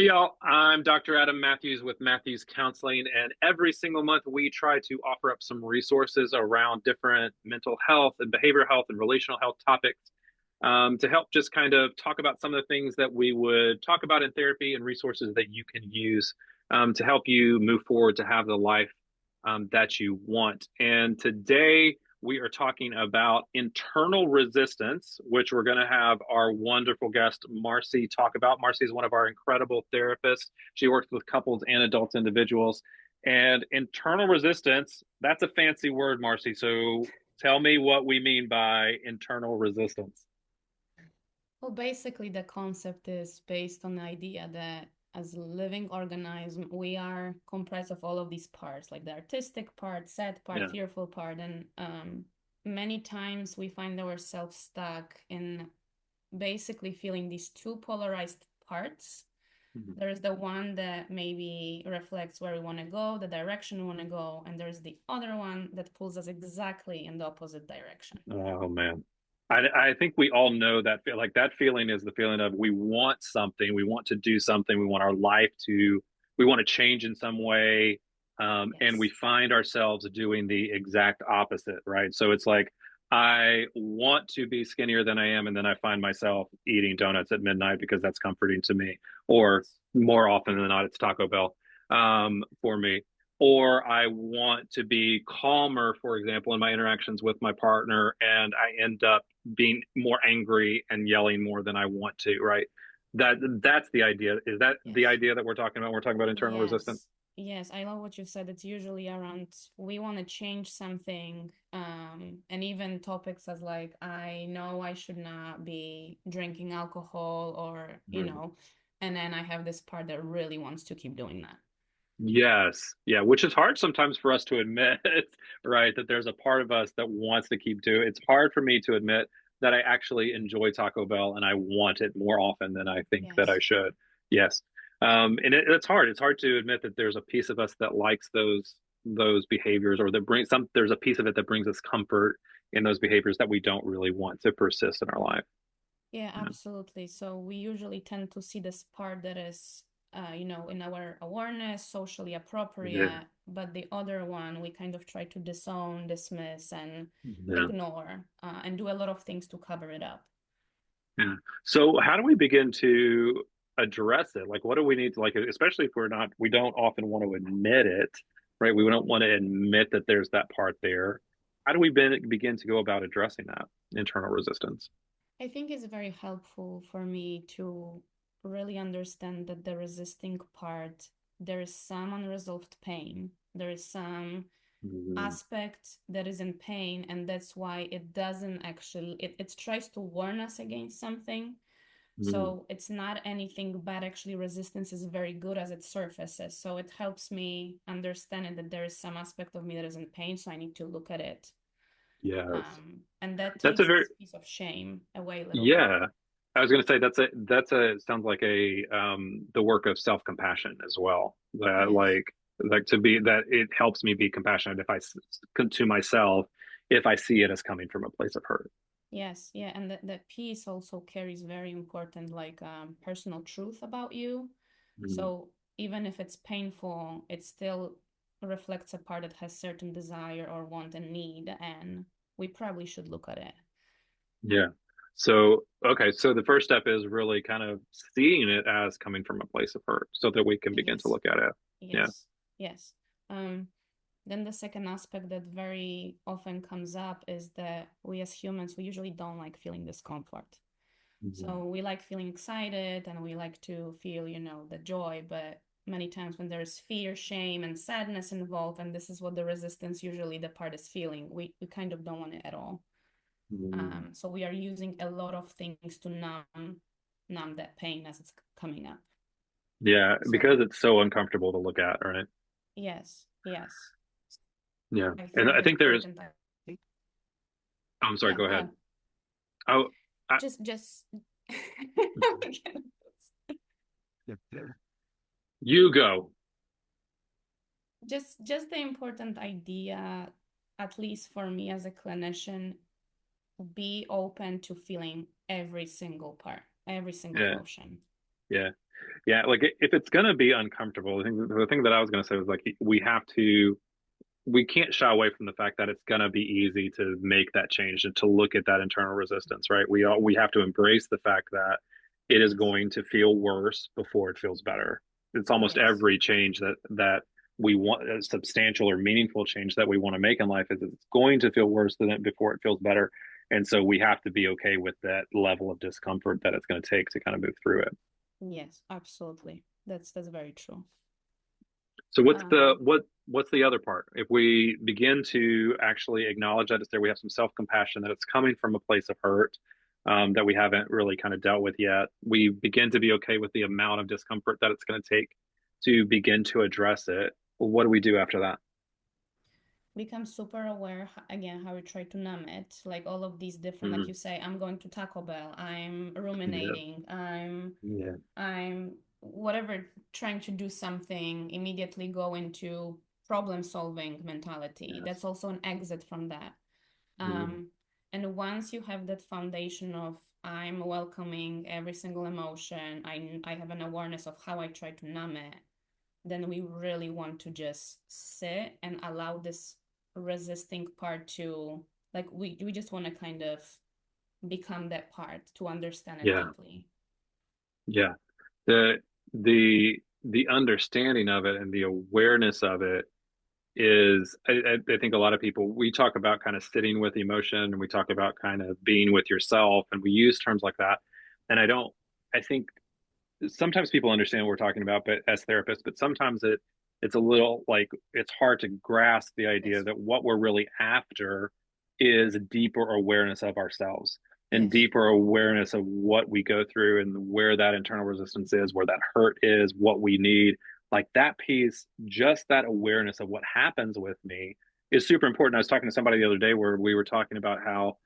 Hey y'all, I'm Dr. Adam Matthews with Matthews Counseling, and every single month we try to offer up some resources around different mental health and behavioral health and relational health topics to help just kind of talk about some of the things that we would talk about in therapy and resources that you can use to help you move forward to have the life that you want. And today we are talking about internal resistance, which we're going to have our wonderful guest, Marcy, talk about. Marcy is one of our incredible therapists. She works with couples and adult individuals. And internal resistance, that's a fancy word, Marcy. So tell me what we mean by internal resistance. Well, basically, the concept is based on the idea that as a living organism, we are comprised of all of these parts, like the artistic part, sad part, Yeah. fearful part. And many times we find ourselves stuck in basically feeling these two polarized parts. Mhm. There's the one that maybe reflects where we want to go, the direction we want to go, and there's the other one that pulls us exactly in the opposite direction. Oh man. I think we all know that feel like that feeling is the feeling of we want something, we want to do something, we want our life to we want to change in some way. And we Yes. find ourselves doing the exact opposite, right? So it's like I want to be skinnier than I am, and then I find myself eating donuts at midnight because that's comforting to me. Or Yes. more often than not, it's Taco Bell for me, or I want to be calmer, for example, in my interactions with my partner, and I end up being more angry and yelling more than I want to, right? That's the idea. Is that the Yes. idea that we're talking about? We're talking about internal resistance. Yes, yes, I love what you said. It's usually around we want to change something, and even topics as like I know I should not be drinking alcohol, or Mhm. and then I have this part that really wants to keep doing that. Yes. Yeah, which is hard sometimes for us to admit, right? That there's a part of us that wants to keep doing. It's hard for me to admit that I actually enjoy Taco Bell and I want it more often than I think that I Yes, should. Yes. And it's hard. It's hard to admit that there's a piece of us that likes those behaviors or that brings some there's a piece of it that brings us comfort in those behaviors that we don't really want to persist in our life. yeah, Yeah. absolutely. So we usually tend to see this part that is, in our awareness, socially Yeah. appropriate, but the other one we kind of try to disown, dismiss, and Yeah. ignore, and do a lot of things to cover it up. Yeah. So how do we begin to address it? Like, what do we need to like, especially if we don't often want to admit it, right? We don't want to admit that there's that part there. How do we begin to go about addressing that internal resistance? I think it's very helpful for me to really understand that the resisting part, there is some unresolved pain. There is some Mhm. aspect that is in pain, and that's why it doesn't actually, it tries to warn us against something. Mhm. So it's not anything bad. Actually, resistance is very good as it surfaces. So it helps me understand that there is some aspect of me that is in pain. So I need to look at it. Yes. And that That's a takes very, this piece of shame away a little bit. yeah. I was going to say that's a sounds like a the work of self-compassion as well. That Yes. like to be that it helps me be compassionate if to myself if I see it as coming from a place of hurt. Yes, yeah, and that piece also carries very important like personal truth about you. Mhm. So even if it's painful, it still reflects a part that has certain desire or want and need, and we probably should look at it. Yeah. So, okay, so the first step is really kind of seeing it as coming from a place of hurt so that we can begin to Yes, look at it. Yeah. yes, yes. Um, then the second aspect that very often comes up is that we as humans, we usually don't like feeling discomfort. Mhm. So we like feeling excited and we like to feel, the joy, but many times when there's fear, shame, and sadness involved, and this is what the resistance usually the part is feeling, we kind of don't want it at all. Mhm. So we are using a lot of things to numb that pain as it's coming up. Yeah, So because it's so uncomfortable to look at, right? yes, yes. Yeah. I And think I the think there's, important oh, I'm sorry, yeah, go go ahead. on. Oh, I, Just you go. just the important idea, at least for me as a clinician, be open to feeling every single part, every single Yeah. emotion. Yeah. Yeah. Like if it's going to be uncomfortable, the thing that I was going to say was like, we can't shy away from the fact that it's going to be easy to make that change and to look at that internal resistance, right? We have to embrace the fact that it is Yes. going to feel worse before it feels better. It's almost Yes. every change that we want, a substantial or meaningful change that we want to make in life, is it's going to feel worse than it before it feels better. And so we have to be okay with that level of discomfort that it's going to take to kind of move through it. Yes, absolutely. That's very true. So Um, what's the other part? If we begin to actually acknowledge that it's there, we have some self-compassion, that it's coming from a place of hurt, that we haven't really kind of dealt with yet. We begin to be okay with the amount of discomfort that it's going to take to begin to address it. What do we do after that? become super aware again how we try to numb it, like all of these different, like Mm, you say, I'm going to Taco Bell, I'm yeah, ruminating, yeah, I'm whatever, trying to do something, immediately go into problem solving mentality. yes, That's also an exit from that. mm, um and once you have that foundation of I'm welcoming every single emotion, I have an awareness of how I try to numb it, then we really want to just sit and allow this resisting part to, like, we just want to kind of become that part to understand it yeah, deeply. yeah. The the understanding of it and the awareness of it is, I think a lot of people, we talk about kind of sitting with emotion, and we talk about kind of being with yourself, and we use terms like that. And I think sometimes people understand what we're talking about, but as therapists, but sometimes it's a little like it's hard to grasp the idea Yes. that what we're really after is deeper awareness of ourselves and Yes. deeper awareness of what we go through and where that internal resistance is, where that hurt is, what we need. Like that piece, just that awareness of what happens with me is super important. I was talking to somebody the other day where we were talking about how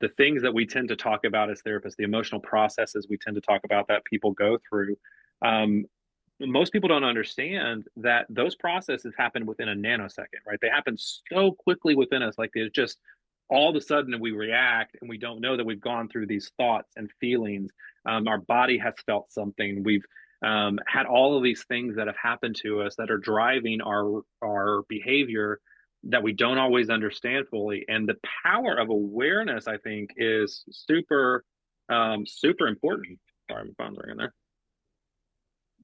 the things that we tend to talk about as therapists, the emotional processes we tend to talk about that people go through, um, most people don't understand that those processes happen within a nanosecond, right? They happen so quickly within us. Like it's just all of a sudden we react and we don't know that we've gone through these thoughts and feelings. Our body has felt something. We've had all of these things that have happened to us that are driving our behavior that we don't always understand fully. And the power of awareness, I think, is super important. Sorry, my phone's ringing there.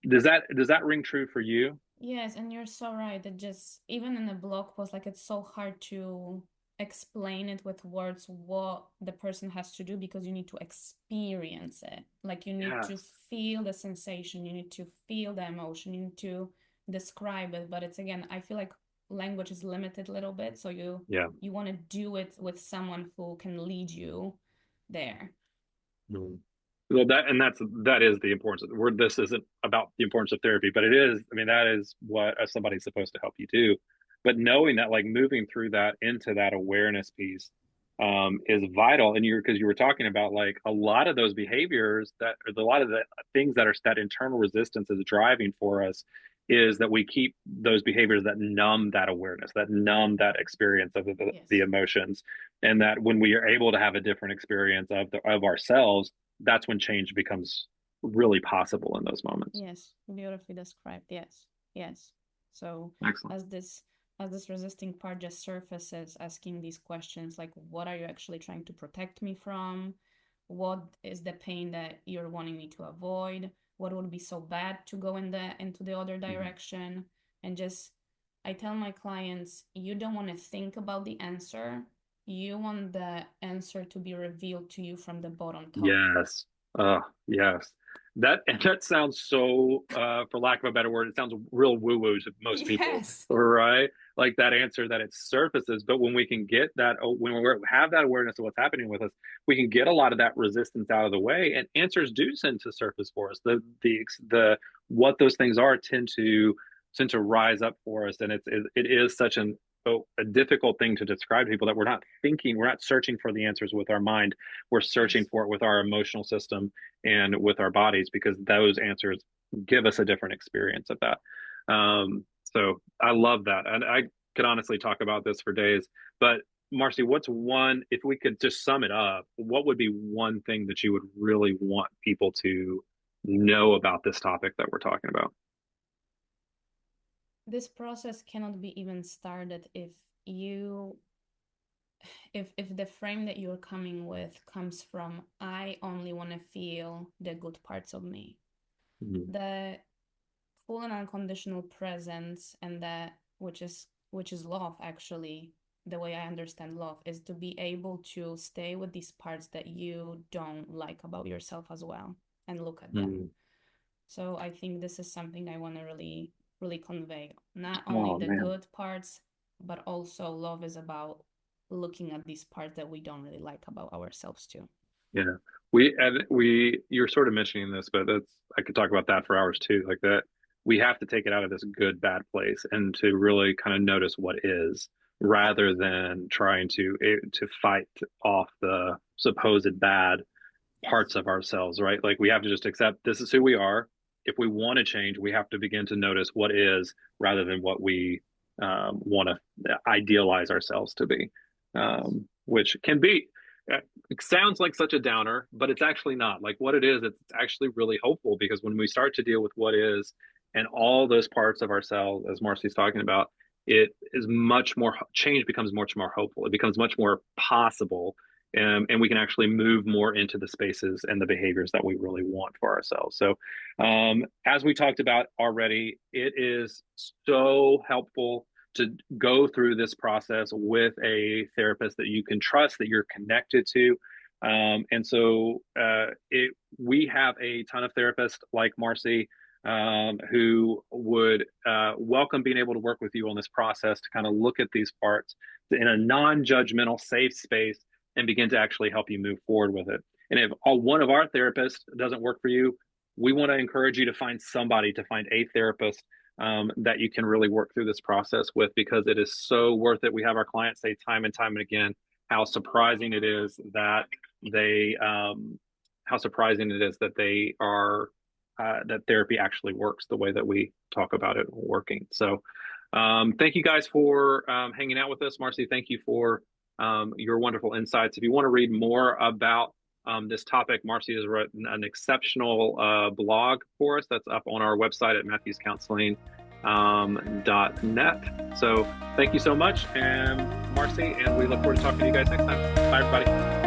Does that ring true for you? Yes, and you're so right. That just even in a blog post, like it's so hard to explain it with words what the person has to do because you need to experience it. Like you need to Yes. feel the sensation, you need to feel the emotion, you need to describe it. But it's again, I feel like language is limited a little bit, so Yeah. you want to do it with someone who can lead you there. Mhm. Well, that is the importance of the word. This isn't about the importance of therapy, but it is. I mean, that is what somebody's supposed to help you do. But knowing that, like moving through that into that awareness piece, is vital. And because you were talking about like a lot of those behaviors that, or a lot of the things that are that internal resistance is driving for us, is that we keep those behaviors that numb that awareness, that numb that experience of the Yes. emotions, and that when we are able to have a different experience of ourselves, that's when change becomes really possible in those moments. Yes, beautifully described. Yes, yes. So Excellent. as this as this resisting part just surfaces, asking these questions like, what are you actually trying to protect me from? What is the pain that you're wanting me to avoid? What would be so bad to go into the other Mhm. direction? And just I tell my clients, you don't want to think about the answer. You want the answer to be revealed to you from the bottom top. Yes. Yes. That sounds so, for lack of a better word, it sounds real woo-woo to most people, Yes. right? Like that answer that it surfaces. But when we can get that, when we have that awareness of what's happening with us, we can get a lot of that resistance out of the way, and answers do tend to surface for us. The what those things are tend to rise up for us, and it is such a difficult thing to describe to people, that we're not searching for the answers with our mind, we're searching Yes. for it with our emotional system and with our bodies, because those answers give us a different experience of that. So I love that. And I could honestly talk about this for days. But Marcy, if we could just sum it up, what would be one thing that you would really want people to know about this topic that we're talking about. This process cannot be even started you if the frame that you're coming with comes from I only want to feel the good parts of me. Mhm. The full and unconditional presence, and that which is love, actually, the way I understand love is to be able to stay with these parts that you don't like about yourself as well and look at them. Mhm. So I think this is something I want to really convey. Not only Oh the man. good parts, but also love is about looking at these parts that we don't really like about ourselves too. Yeah. You're sort of mentioning this, but that's, I could talk about that for hours too. Like that, we have to take it out of this good, bad place and to really kind of notice what is rather than trying to fight off the supposed bad Yes. parts of ourselves, right? Like we have to just accept this is who we are. If we want to change, we have to begin to notice what is rather than what we want to idealize ourselves to be, Yes. which can be, it sounds like such a downer, but it's actually not. Like what it is, it's actually really hopeful because when we start to deal with what is and all those parts of ourselves, as Marcy's talking about, it is much more, change becomes much more hopeful. It becomes much more possible, and we can actually move more into the spaces and the behaviors that we really want for ourselves. So, as we talked about already, it is so helpful to go through this process with a therapist that you can trust, that you're connected to. We have a ton of therapists like Marcy, who would welcome being able to work with you on this process to kind of look at these parts in a non-judgmental, safe space and begin to actually help you move forward with it. And if one of our therapists doesn't work for you, we want to encourage you to find somebody, to find a therapist that you can really work through this process with, because it is so worth it. We have our clients say time and time and again how surprising it is that they, how surprising it is that they are, that therapy actually works the way that we talk about it working. So, thank you guys for hanging out with us. Marcy, thank you for your wonderful insights. If you want to read more about this topic, Marcy has written an exceptional blog for us that's up on our website at matthewscounseling.net. So thank you so much, and Marcy, and we look forward to talking to you guys next time. Bye, everybody.